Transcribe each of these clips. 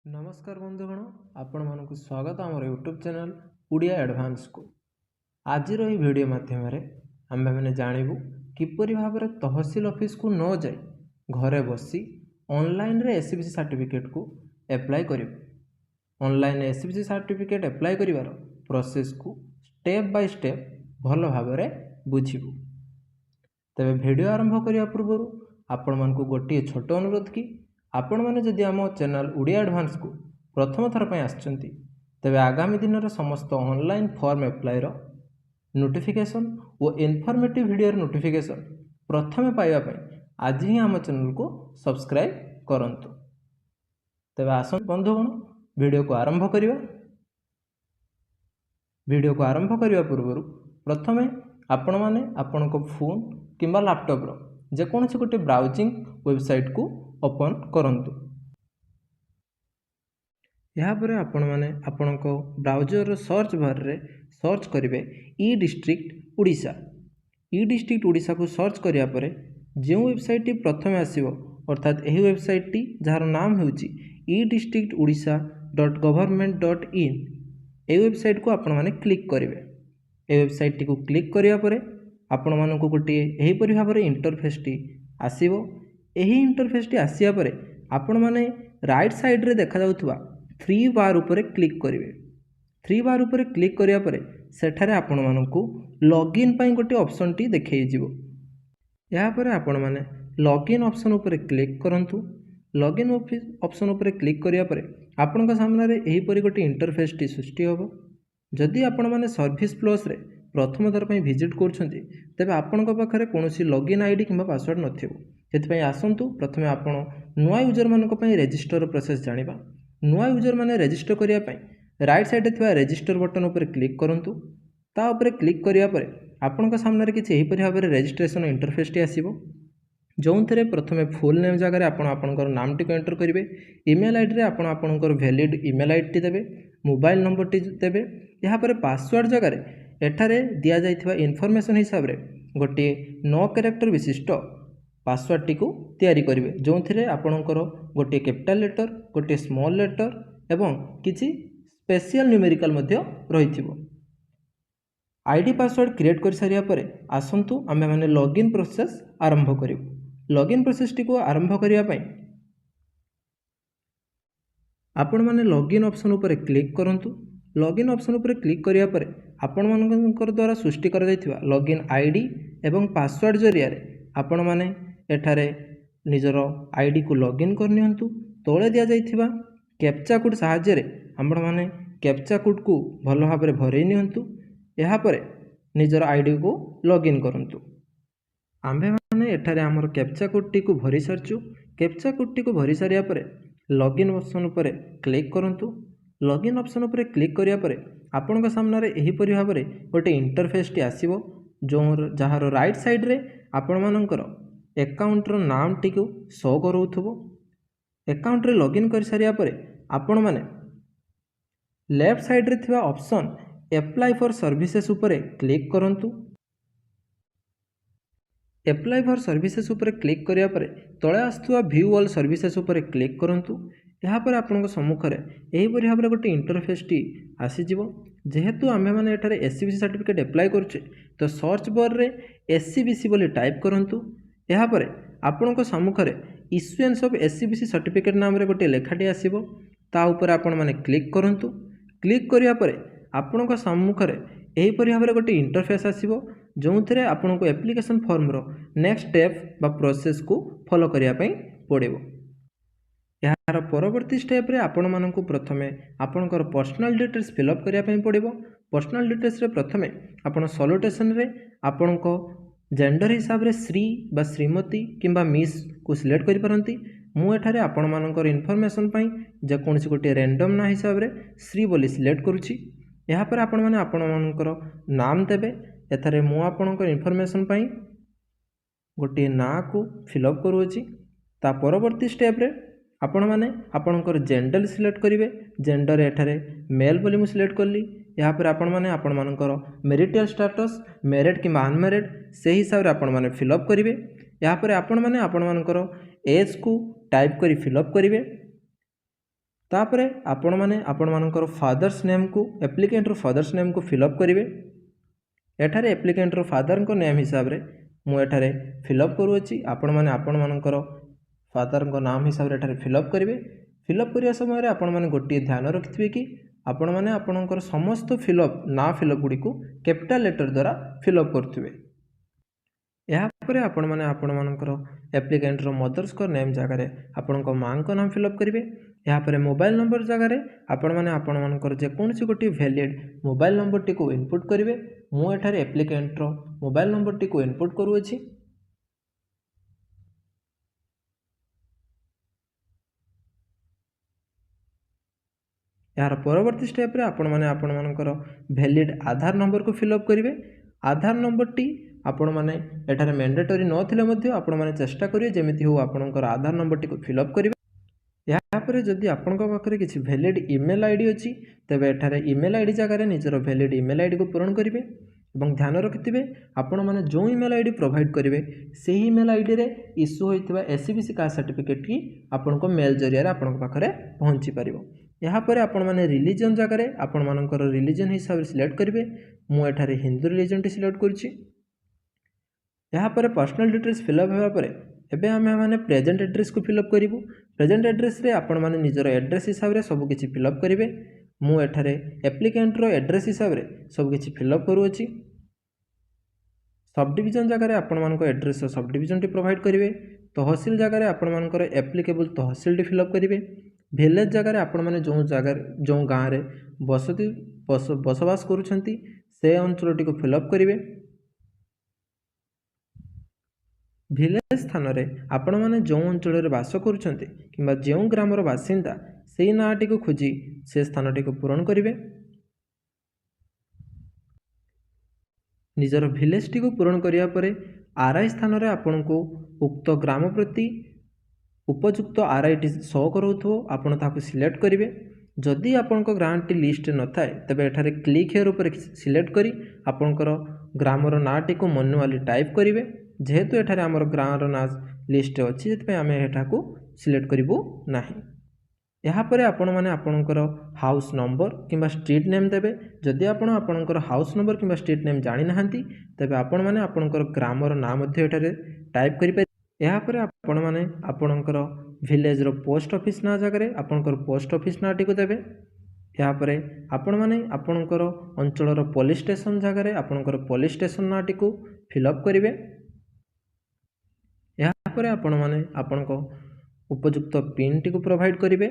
नमस्कार बंधुगण आपण मानक स्वागत आम यूट्यूब चैनल उड़िया एडवांस को। आज वीडियो माध्यम आम मैंने जानवु किपरि भाव में तहसील ऑफिस को न जाए घरे बसी ऑनलाइन रे एससीबीसी सर्टिफिकेट को एप्लाई करिवे। ऑनलाइन एससीबीसी सर्टिफिकेट एप्लाई करिवार प्रोसेस को स्टेप बाय स्टेप भल भाव में बुझिबु। तेबे वीडियो आरंभ करिया पूर्व आपण मानकु गोटे छोट अनुरोध कि आपण मैंने जदि आम चैनल उड़िया एडवांस को प्रथम थर पर आसचंती तेबे आगामी दिन समस्त ऑनलाइन फॉर्म एप्लाई नोटिफिकेशन और इनफॉर्मेटिव वीडियो नोटिफिकेशन प्रथमे पाइबा आज ही आम चैनल को सब्सक्राइब करंतु। तेबे आसन बंधुगण वीडियो को आरंभ करिवा। वीडियो को आरंभ करिवा पूर्व प्रथमे आपण माने आपनको फोन किंबा लैपटॉप रो जेकोसी गोटे ब्राउजिंग वेबसाइट को ओपन करंतु। यहाँ पर आपण माने आपनको ब्राउजर सर्च बार रे सर्च करिवे ई डिस्ट्रिक्ट उड़ीसा। ई डिस्ट्रिक्ट उड़ीसा को सर्च करिया परे जो वेबसाइट टी प्रथमे आसीबो अर्थात एही वेबसाइट टी जार नाम होउची e-districtodisha.government.in ए वेबसाइट को आपण माने क्लिक करिवे। ए वेबसाइट टी को क्लिक करिया परे आपण मानकु गोटे एही परि भाव रे इंटरफेस टी आसीबो। एही इंटरफेस टी आसिया परे आपण माने राइट साइड रे देखा जाउथबा थ्री बार ऊपर क्लिक करिवे। थ्री बार ऊपर क्लिक करिया परे सेठारे आपण मानकु लॉगिन पई गोटे ऑप्शन टी देखै जिवो। या परे आपण माने लॉगिन ऑप्शन ऊपर क्लिक करंतु। लॉगिन ऑप्शन ऊपर क्लिक करिया परे आपनका सामने रे एही परि गोटे इंटरफेस टी सृष्टि होबो। जदि आपण माने सर्विस प्लस रे प्रथम थर पई विजिट करछंती तबे आपनका पाखरे कोनोसी लॉगिन आईडी किंबा पासवर्ड नथिबो। सेति आसतु प्रथमे आपण नुआ यूजर मानक पई रजिस्टर प्रोसेस जानिबा। नुआ यूजर माने रजिस्टर करिया पई राइट साइड रे थिबा रजिस्टर बटन ऊपर क्लिक करंतु। ता ऊपर क्लिक करिया परे आपनका सामने रे किछि एही परि भाबरे रजिस्ट्रेशन इंटरफेस टी आसीबो। जोंथरे प्रथमे फुल नेम जगह आपण आपनकर नाम टी एंटर करिवे। ईमेल आईडी रे आपण आपनकर वैलिड ईमेल आईडी टी देबे। मोबाइल नंबर टी देबे। यहाँ पर पासवर्ड जगह एठारे दिया जाइथिबा इनफॉरमेशन हिसाब रे गोटे 9 कैरेक्टर विशिष्ट पासवर्ड टी को तैयारी करिवे। जोंथरे आपनकर गोटे कैपिटल लेटर गोटे स्मॉल लेटर एवं किछि स्पेशल न्यूमेरिकल मध्य रहिथिबो। आईडी पासवर्ड क्रिएट कर सारिया परे आसंतु आमे माने लॉगिन प्रोसेस आरंभ करिवु। लॉगिन प्रोसेस टी को आरंभ करिया पई आपण माने लॉगिन ऑप्शन ऊपर क्लिक करंतु। लॉगिन ऑप्शन ऊपर क्लिक करिया परे आपण मानकर द्वारा सृष्टि कर दैथिबा लॉगिन आईडी एवं पासवर्ड जरिया रे आपण माने एठारे निजर आईडी को लॉगिन करनियंतु। तोळे दिया जाइथिबा कैप्चा कोड सहाय्य रे आपण माने कैप्चा कोड को भलो भाव रे भरै नियंतु। एहा परे निजर आईडी को लॉगिन करंतु। आम्भे माने एठारे हमर कैप्चा कोड टी को भरि सरचु। कैप्चा कोड टी को भरि सारिया परे लॉगिन ऑप्शन ऊपर क्लिक करंतु। लॉगिन ऑप्शन ऊपर क्लिक करिया परे आपनका सामने रे एही परि भाव रे गोटे इंटरफेस टी आसीबो। जो जहार राइट साइड रे आपण मानकर अकाउंट रो नाम टी को शो करूथबो। अकाउंट रे लॉगिन कर सारिया परे आपण माने लेफ्ट साइड रे थिबा ऑप्शन अप्लाई फॉर सर्विसेज ऊपर क्लिक करंतु। अप्लाई फॉर सर्विसेज ऊपर क्लिक करिया परे तळे आस्तुवा व्यू ऑल सर्विसेज ऊपर क्लिक करंतु। यहाँ पर आपन सम्मुख में यही भाव में गोटे इंटरफेस टी आसीजिवो। जेहेतु आमे माने एठारे एससीबीसी सर्टिफिकेट एप्लाई करछे तो सर्च बार रे एससीबीसी बोली टाइप करंतु। यहाँ पर आपन सम्मुख में इश्यूएंस ऑफ एससीबीसी सर्टिफिकेट नाम रे गोटे लेखाटी आसीबो। ता ऊपर आपण माने क्लिक करंतु। क्लिक करिया परे आपन सम्मुख में यही भाव में गोटे इंटरफेस आसीबो। जोंथरे आपन को एप्लिकेशन फॉर्म रो नेक्स्ट स्टेप बा प्रोसेस को फॉलो करिया पई पड़िबो। यार परवर्ती स्टेप रे आपण मानकु प्रथमे आपनकर पर्सनल डिटेल्स फिलअप करिया पई पड़िबो। पर्सनल डिटेल्स रे प्रथमे आपण सॉल्यूटेशन रे आपनको जेंडर हिसाब रे श्री बा श्रीमती किंबा मिस को सिलेक्ट करि परंती। मु एठारे आपण मानकर इन्फॉर्मेशन पई जे कोनसी गोटे रैंडम ना हिसाब रे श्री बोली सिलेक्ट करूची। यहाँ पर आपण माने आपण मानकर नाम देबे। एथारे मु आपनकर इन्फॉर्मेशन पई गोटे ना को फिलअप करूची। ता परवर्ती स्टेप रे आपण माने आपनकर जेंडर सिलेक्ट करिवे। जेंडर एठारे मेल बोली मु सिलेक्ट करली। यहाँ पर आपण माने आपण मानकर मैरिटल स्टेटस मैरिड कि अनमैरिड से हिसाब रे आपण माने फिलअप करिवे। यहाँ पर आपण माने आपण मानकर एज को टाइप करी फिलअप करिवे। तापरे आपण माने आपणमानकर फादर्स नेम को एप्लिकेंटर फादर्स नेम को फिलअप करेंगे। एठारे एप्लिकेंटर फादर को नेम हिसाब रे मु एठारे फिलअप करूँगी। आपण माने आपणमानकर फादर को नाम हिसाब रे एठारे फिलअप करेंगे। फिलअप करने समय आपण माने गोटे ध्यान रखिथिबे कि आपण माने आपणकर समस्त फिलअप ना फिलअप गुडी को कैपिटल लेटर द्वारा फिलअप करथिबे। यापर आपण मैंने आपण मानकर एप्लिकेंटर मदर्स को नेम जगार आपण माँ को नाम फिलअप करेंगे। यापर मोबाइल नंबर जगार आपण मैंने आपण मानकर जेकोसी गोटे वैलिड मोबाइल नंबर टी को इनपुट करेंगे। मु एठार एप्लिकेंटर मोबाइल नंबर टी को इनपुट करूँगी। यार परवर्ती स्टेप रे आपण मैंने आपण मानकर वैलिड आधार नंबर को फिलअप करेंगे। आधार नंबर टी आपण मैंने एठारे मैंडेटरी नथिले मध्य आपण मैंने चेष्टा करिए जेमिति हो आपणकर आधार नंबर टी को फिलअप करेंगे। यापर जदि आपण पाखे किसी वैलिड ईमेल आईडी अच्छी तेज एठारे ईमेल आईडी जगह निजर वैलिड ईमेल आईडी को पूरण करेंगे। और ध्यान रखिथे आपण मैंने जो ईमेल आईडी प्रोवाइड करेंगे से ईमेल आईडी रे इश्यू होता एससीबीसी कास्ट सर्टिफिकेट की आपण को मेल जरिया आपण पाखे पहुँची पार। यापर आपण मैंने रिलीजन जगह आपण मानकर रिलीजन हिसाब से सिलेक्ट करेंगे। मु एठारे हिंदू रिलीजन टी सिलेक्ट करुच्ची। यापर पर्सनल डिटेल्स फिलअप होगापर एबे आमे माने प्रेजेंट एड्रेस को फिलअप करिवु। प्रेजेंट एड्रेस रे आपण माने निजर एड्रेस हिसाब रे सब किछि फिलअप करेंगे। मु एठारे एप्लिकेंटर एड्रेस हिसाब रे सब किछि फिलअप करूछि। सब डिवीजन जगह आपण मानको address sub division T provide करेंगे। तहसील जगह आपण मानकर एप्लिकेबल तहसील टी फिलअप करेंगे। विलेज जगह आपण माने जो जगह जो गाँव रे बसती बसवास करुछंती से अंचल टी को फिलअप करेंगे। विलेज स्थान रे आपण माने जो अंचल बास करुछंती किंबा जो ग्रामर बासिंदा से नाटी को खोजी से स्थान टी को पूरण करेंगे। निजर विलेज टी को पूरण करिया परे आरआई स्थान रे आपण को उक्त ग्राम प्रति उपयुक्त आरआई टी शो करूथो आपण ताको सिलेक्ट करेंगे। जदि आपण को ग्राम टी लिस्ट न थाए तबे एठारे क्लिक हेयर ऊपर सिलेक्ट करी आपणकर ग्रामर नाटी को मैनुअली टाइप करेंगे। जेहेतु एठारे आमर ग्रामर ना लिस्ट अच्छी से आम एटा को सिलेक्ट करूँ ना। यापर आपण मैंने आपणकर हाउस नंबर किंबा स्ट्रीट नेम देवे। जदि आपण आपणकर हाउस नंबर किंबा स्ट्रीट नेम जानी नाहंती तबे आपण मैंने आपणकर ग्रामर ना मध्य एठारे टाइप करि पारे। यापर आपण मैंने आपणकर विलेज रो पोस्ट ऑफिस ना जगह आपणकर पोस्ट ऑफिस नाटी को देवे। यापर आपण मैंने आपणकर अंचल पुलिस स्टेशन जगह आपणकर पुलिस स्टेशन नाटी को फिलअप करेंगे। यापर आपण मैंने आपण को उपयुक्त पिन टी को प्रोवाइड करेंगे।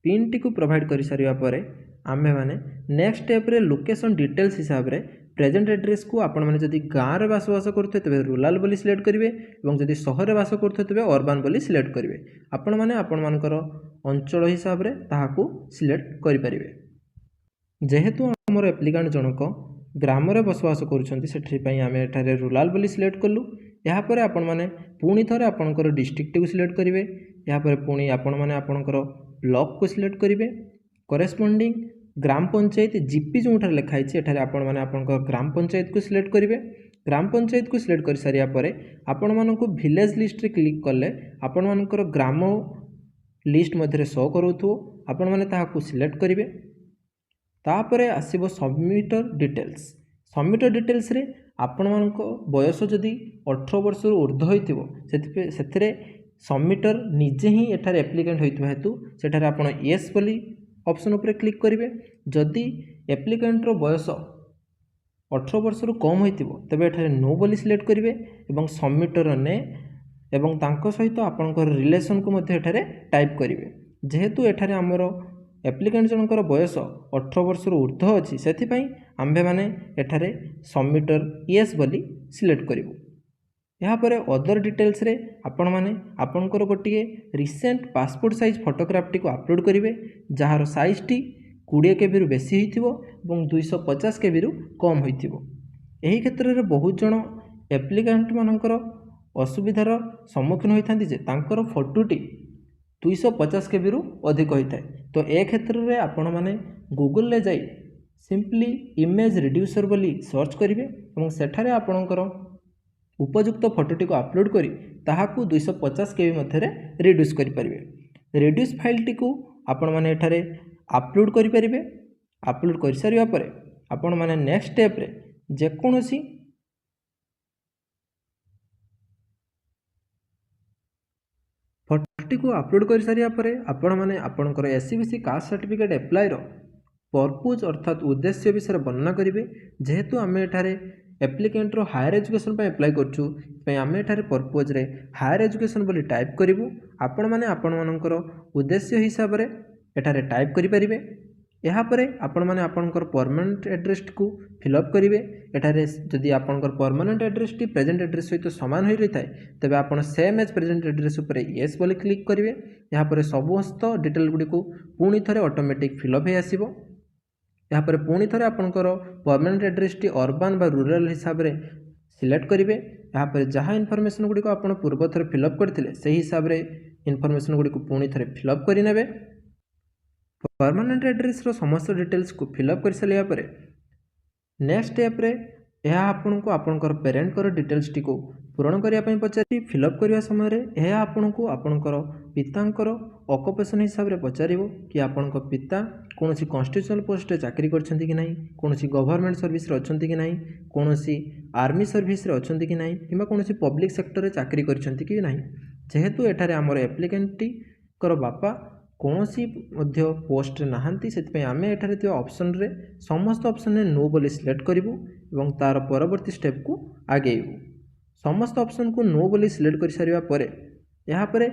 पिन टी को प्रोवाइड कर सारिया परे आमे माने नेक्स्ट स्टेप रे लोकेशन डिटेल्स हिसाब रे प्रेजेंट एड्रेस को आपण माने जदि गाँव रे बास करते तबे रूरल बोली सिलेक्ट करेंगे और जदि शहर रे बास करते तबे अर्बन बोली सिलेक्ट करेंगे। आपण माने आपण मानकर अंचल हिसाब रे ताहाकू सिलेक्ट करि परिबे। जेहेतु हमर एप्लिकेंट जनक ग्राम रे बसवास करूछंती सेठी पई आमे एठारे रूरल बोली सिलेक्ट कलु। यापर आपण माने पुणी थरे आपणकर डिस्ट्रिक्ट को सिलेक्ट करेंगे। यापर पुणी आपण माने आपणकर ब्लॉक को सिलेक्ट करेंगे। करेस्पोंडिंग ग्राम पंचायत जीपी जो लिखाई एठारे आपण माने आपणकर ग्राम पंचायत को सिलेक्ट करेंगे। ग्राम पंचायत को सिलेक्ट कर सारिया परे आपण मानकु विलेज लिस्ट रे क्लिक कले आपण मानकर ग्राम लिस्ट मध्य शो करूथो आपण माने ताहाकू सिलेक्ट करेंगे। तापरे आसीबो सबमिटर डिटेल्स। सबमिटर डिटेल्स रे आपण मानक बयस जदि 18 वर्ष ऊर्ध्व होइथिबो सेथिरे सबमिटर निजे ही एठारे एप्लिकेंट होइथिबा हेतु सेठारे आपण येस बोली ऑप्शन उपरे क्लिक करेंगे। जदि एप्लिकेंटर बयस 18 वर्ष कम होइथिबो तबे एठारे नो बोली सिलेक्ट करेंगे और सबमिटर ने एवं तांको सहित आपणकर रिलेशन को मध्य एठारे टाइप करेंगे। जेहेतु एठारे आमर एप्लिकेंट जनकर बयस 18 वर्ष ऊर्ध्व अच्छी से आम्भे माने एठारे सबमिटर येस बोली सिलेक्ट करूँ। यापर अदर डिटेल्स रे आपण माने आपणकर गोटे recent passport size photograph T को अपलोड करेंगे जार साइज टी 20 KB रु बेसी होइथिबो एवं 250 KB रु कम होइथिबो। एही क्षेत्र रे बहुत जण एप्लिकेंट मानकर असुविधार सम्मुखीन होइथांती जे तांकर फोटोटी 250 KB रु अधिक होइथाय। तो ए क्षेत्र रे आपण माने गूगल ले जाई सिंपली इमेज रिड्यूसर बोली सर्च करेंगे और सेठारे आपणकर उपयुक्त फोटोटी को अपलोड करी ताहाकू 250 KB मध्य रिड्यूस करें। रिड्यूस फाइल टी को आपण माने एठारे अपलोड करि परिबे। अपलोड कर सारिया परे आपण माने नेक्स्ट स्टेप रे जे कोनोसी फोटोटी को अपलोड कर सारिया परे आपण माने आपणकर एससीबीसी कास्ट सर्टिफिकेट अप्लाई रो पर्पज अर्थात उद्देश्य विषय वर्णना करेंगे। जेहेतु आम एठारे एप्लिकेंट रो हायर एजुकेशन पे अप्लाई करछु आम एठारे पर्पज रे हायर एजुकेशन बोली टाइप करिवु। आपण माने आपण मानकर उद्देश्य हिसाब रे एठारे टाइप करि परिबे। यहाँ पर आपण माने आपणकर परमानेंट एड्रेस को फिलअप करेंगे। एठारे जदि आपणकर permanent address T present address सहित सामान हो रही है तेबे आपण सेम एज प्रेजेंट एड्रेस उपर येस बोली क्लिक करेंगे। यहाँ पर समस्त डिटेल गुडी को पुणी थरे ऑटोमेटिक फिलअप हो आसीबो। यहाँ पर पुणी थरे आपणकर परमानेंट एड्रेस टी अर्बन बा रूरल हिसाब रे सिलेक्ट करेंगे। यहाँ पर जहाँ इनफॉरमेशन गुडी को आपण पूर्व थरे फिलअप करथिले सेही हिसाब रे इनफॉरमेशन गुडी को पुणी थरे फिलअप करिनेबे। परमानेंट एड्रेस रो समस्त डिटेल्स को फिलअप कर सारिया परे नेक्स्ट स्टेप रे यह आपन को आपनकर पेरेंट कर डिटेल्स टी को पूरण करिया पई पचारि फिलअप करिया समय रे यह आपन को आपनकर पितांकर ऑक्युपेशन हिसाब रे पचारिबो कि आपनकर पिता कोनोसी कॉन्स्टिट्यूशनल पोस्ट रे चाकरी करछंती कि नाही, कोनोसी गवर्नमेंट सर्विस रे अछंती कि नाही, कोनोसी आर्मी सर्विस रे अछंती कि नाही किबा कोनोसी पब्लिक सेक्टर रे चाकरी करछंती कि नाही। जेहेतु एठारे हमर एप्लिकेंट टी कर बापा कौनसी मध्य पोस्ट नहांती से आम एठारे ऑप्शन रे समस्त ऑप्शन रे नो बोली सिलेक्ट करिवु एवं तार परवर्ती स्टेप को आगेइबु। समस्त ऑप्शन को नो बोली सिलेक्ट कर सारिया परे यहाँ पर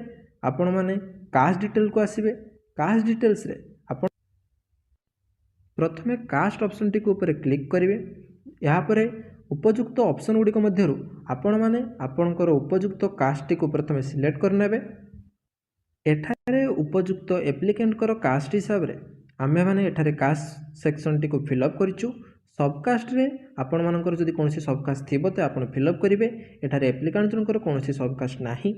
आपण माने कास्ट डिटेल को आसीबे। कास्ट डिटेल्स रे आपण प्रथमे कास्ट ऑप्शन टी को ऊपर क्लिक करिवे। यहाँ पर उपयुक्त ऑप्शन गुडी मध्यरु आपण माने आपणकर उपयुक्त कास्ट टी को प्रथमे सिलेक्ट करनेबे। एठारे उपयुक्त एप्लिकेंट कर कास्ट हिसाब रे आमे माने एठारे कास्ट सेक्शन टी को फिलअप करिछु। सबकास्ट रे आपण मानकर जदि कोनोसी सबकास्ट थिबो ते आपण फिलअप करिवे। एठारे एप्लिकेंट जनकर कोनोसी सबकास्ट नाही।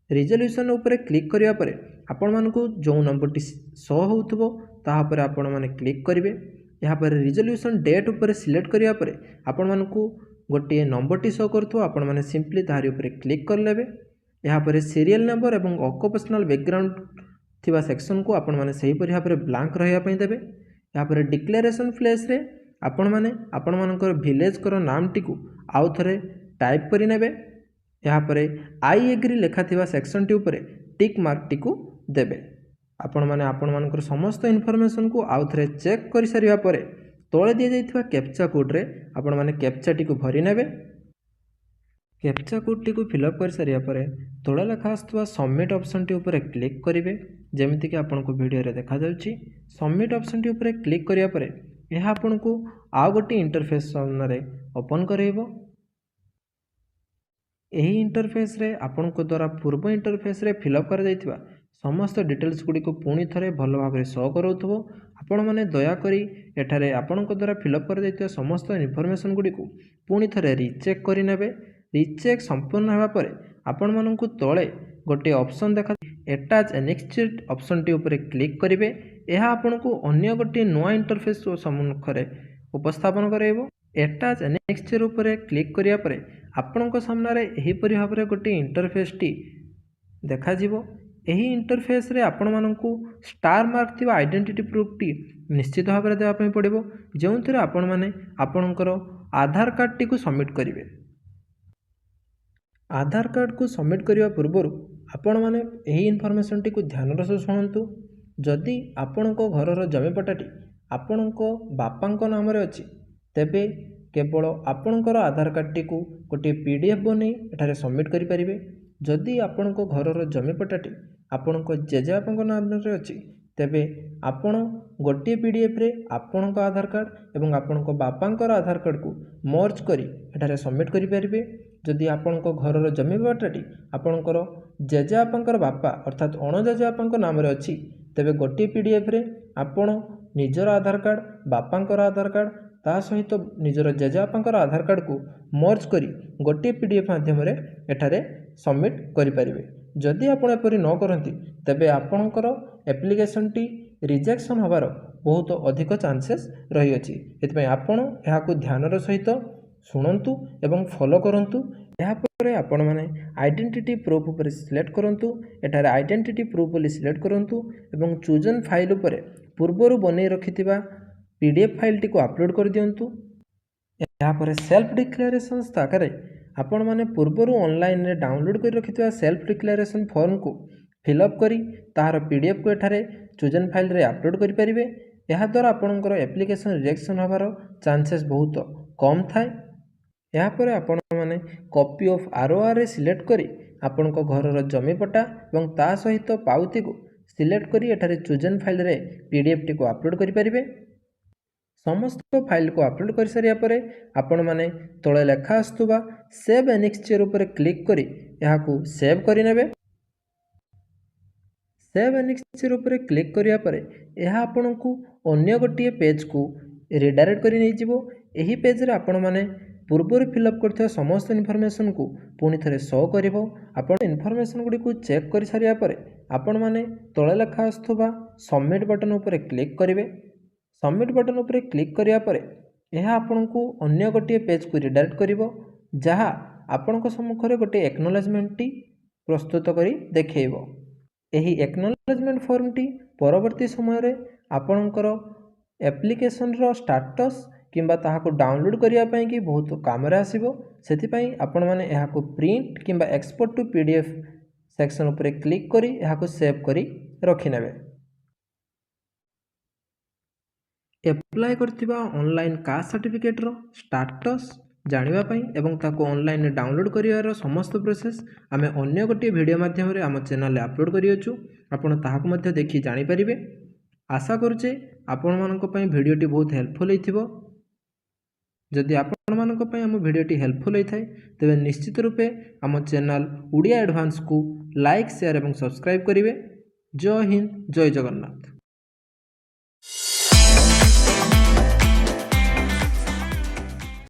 रिजोल्यूशन ऊपर क्लिक करिया परे आपण मानकु जो नंबर टी शो होउथबो ताहा पर आपण माने क्लिक करिवे। यहाँ पर रिजोल्यूशन डेट ऊपर सिलेक्ट करिया परे आपण मानकु गोटे नंबर टी शो करथो आपण माने सिंपली ताहारी ऊपर क्लिक कर लेबे। यहाँ पर सीरियल नंबर एवं ऑक्युपेशनल बैकग्राउंड थिबा सेक्शन को आपण माने सही पर यहाँ पर ब्लैंक रहिया पई देबे। यहाँ पर डिक्लेरेशन प्लेस रे आपण माने आपण मानकर विलेज कर नाम टी को आउ थरे टाइप करि नेबे। यहाँ पर आई एग्री लेखा थिबा सेक्शन टी ऊपर टिक मार्क टी को देबे। आपण माने आपण मानकर समस्त इनफॉरमेशन को आउ थरे चेक करि सारिया परे तळे दिया जाइथिबा कैप्चा कोड रे आपण माने कैप्चा टी को भरि नेबे। कैप्चा कोड टी को फिलअप कर सारिया परे तळे लेखा आस्तुवा सबमिट ऑप्शन टी ऊपर क्लिक करिवे। जेमिति कि आपन को वीडियो रे देखा जाउची सबमिट ऑप्शन टी ऊपर क्लिक करिया परे यह आपन को आ गोटी इंटरफेस सामने ओपन करैबो। एही इंटरफेस रे आपन को द्वारा पूर्व इंटरफेस रे फिलअप कर जाइथिबा समस्त डिटेल्स गुडी को पुणी थरे भल भाव शो करोथबो। आपण माने दया करी एठारे आपन को द्वारा फिलअप कर जाइथिबा समस्त इनफॉरमेशन गुडी को पुणी थरे रीचेक करि नेबे। रीचेक संपूर्ण होगा पर आपण मानकु तळे गोटे ऑप्शन देखा अटैच एनेक्स्ड ऑप्शन टी ऊपर क्लिक करिवे। यह आपन को अन्य गोटे नुआ इंटरफेस सम्मुखरे उपस्थापन कराइबो। अटैच एनेक्स्ड ऊपर क्लिक करिया परे आपण को सामने रे एही परि भाबरे गोटे इंटरफेस टी देखा जिवो। एही इंटरफेस रे आपण मानकु स्टार मार्क थिबा आइडेंटिटी प्रूफ टी निश्चित भाव रे देबा पई पड़िबो जेउथिरे आपण माने आपणकर आधार कार्ड टी को सबमिट करिवे। आधार कार्ड को सबमिट करने पूर्व आपण मैंने यही इनफॉरमेशन टी को ध्यान सह शुणु। जदि आपण घर जमीपटाटी आपण बापा नाम अच्छी तेबे केवल आपणकर आधार कार्ड टी को गोटे PDF बन एठारे सबमिट करें। जदि आपण घर जमीपटाटी आपण जेजेबापा नाम अच्छी तेबे आपण गोटे PDF रे आपण आधार कार्ड एवं आपण बापांकर आधार कार्ड को मर्ज करी एठारे सबमिट करें। जदि आपण घर जमीपटाटी आपणकर जेजेबापा बापा अर्थात अणजेजेबापा नाम अच्छी तेबे गोटे PDF रे आपण निजर आधार कार्ड बापांकर आधार कार्ड ता सहित निजर जेजेबापा आधार कार्ड को मर्ज करी गोटे PDF माध्यम एठारे सबमिट करें। जदि आपण एपरि न करती तेबे आपणकर एप्लिकेशन टी रिजेक्शन होबार बहुत अधिक चांसेस रही अछि। एतपय आपण एहाकु ध्यानर सहित शुणंतु एवं फॉलो करंतु यापर आपण मैंने आइडेंटिटी प्रूफ पर सिलेक्ट करूँ। एठार आइडेंटिटी प्रूफ बोली सिलेक्ट करूँ एवं चूजन फाइल उपर पूर्वर बनै रखि पीडीएफ फाइल टी को अपलोड कर दिंतु। यापर सेल्फ डिक्लेरेशन आकार आपण मैंने पूर्वर ऑनलाइन रे डाउनलोड कर रखि सेल्फ डिक्लेरेशन फॉर्म को फिलअप करी तार पीडीएफ को एठारे चूजन फाइल रे अपलोड करि परिबे। यह द्वारा आपणकर एप्लिकेशन रिजेक्शन होबार चांसेस बहुत कम थाए। यापर आपण मैंने कॉपी ऑफ आरओआर रे सिलेक्ट करी आपण घर जमीपटा और ता सहित पाउती को सिलेक्ट करी एठारे चूजन फाइल रे पीडीएफ टी को अपलोड करि परिबे। समस्त फाइल को अपलोड कर सारिया परे आपण मैंने तले लेखा आसुवा सेव एनेक्सचर उपर क्लिक करी यहा को सेव करि नेबे। सेव एनेक्सचर उपर क्लिक करिया परे यह आपण को अन्य गोटे पेज को रिडायरेक्ट करि नै जिवो। एही पेज रे आपण माने पूर्वर फिलअप करथिया समस्त इनफॉरमेशन को पुणी थरे शो करिवो। आपण इनफॉरमेशन गुडी को चेक कर सारिया परे आपण माने तळे लेखा आसुवा सबमिट बटन उपर क्लिक करिवे। सबमिट बटन उपर क्लिक करिया परे यह आपण को अन्य गोटे पेज को रिडायरेक्ट करिवो जहा आपण को सम्मुख रे गोटे एक्नॉलेजमेंट टी प्रस्तुत करी देखैबो। एही एक्नॉलेजमेंट फॉर्म टी परवर्ती समय रे आपणकर एप्लिकेशन रो स्टेटस किंबा ताहाको डाउनलोड करिया पई कि बहुत काम रे आसीबो। सेति पई आपण माने एहा को प्रिंट किंबा एक्सपोर्ट टू पीडीएफ सेक्शन ऊपर क्लिक करी एहा को सेव करी रखि नेबे। एप्लाई करथिबा ऑनलाइन कास्ट सर्टिफिकेट रो स्टेटस जानिबा पई एवं ताको ऑनलाइन डाउनलोड करिवार समस्त प्रोसेस आमे अन्य गोटे वीडियो माध्यम रे हम चैनल अपलोड करियछु। आपण ताहाको मध्ये देखि जानि परिबे। आशा करूचे आपण मानको पई वीडियोटी बहुत हेल्पफुल हेथिबो। जदि आपण मानको पई हम वीडियोटी हेल्पफुल हेथाय तबे निश्चित रूपे हम चैनल उड़िया एडवांस को लाइक शेयर एवं सब्सक्राइब करिवे। जय हिंद जय जगन्नाथ।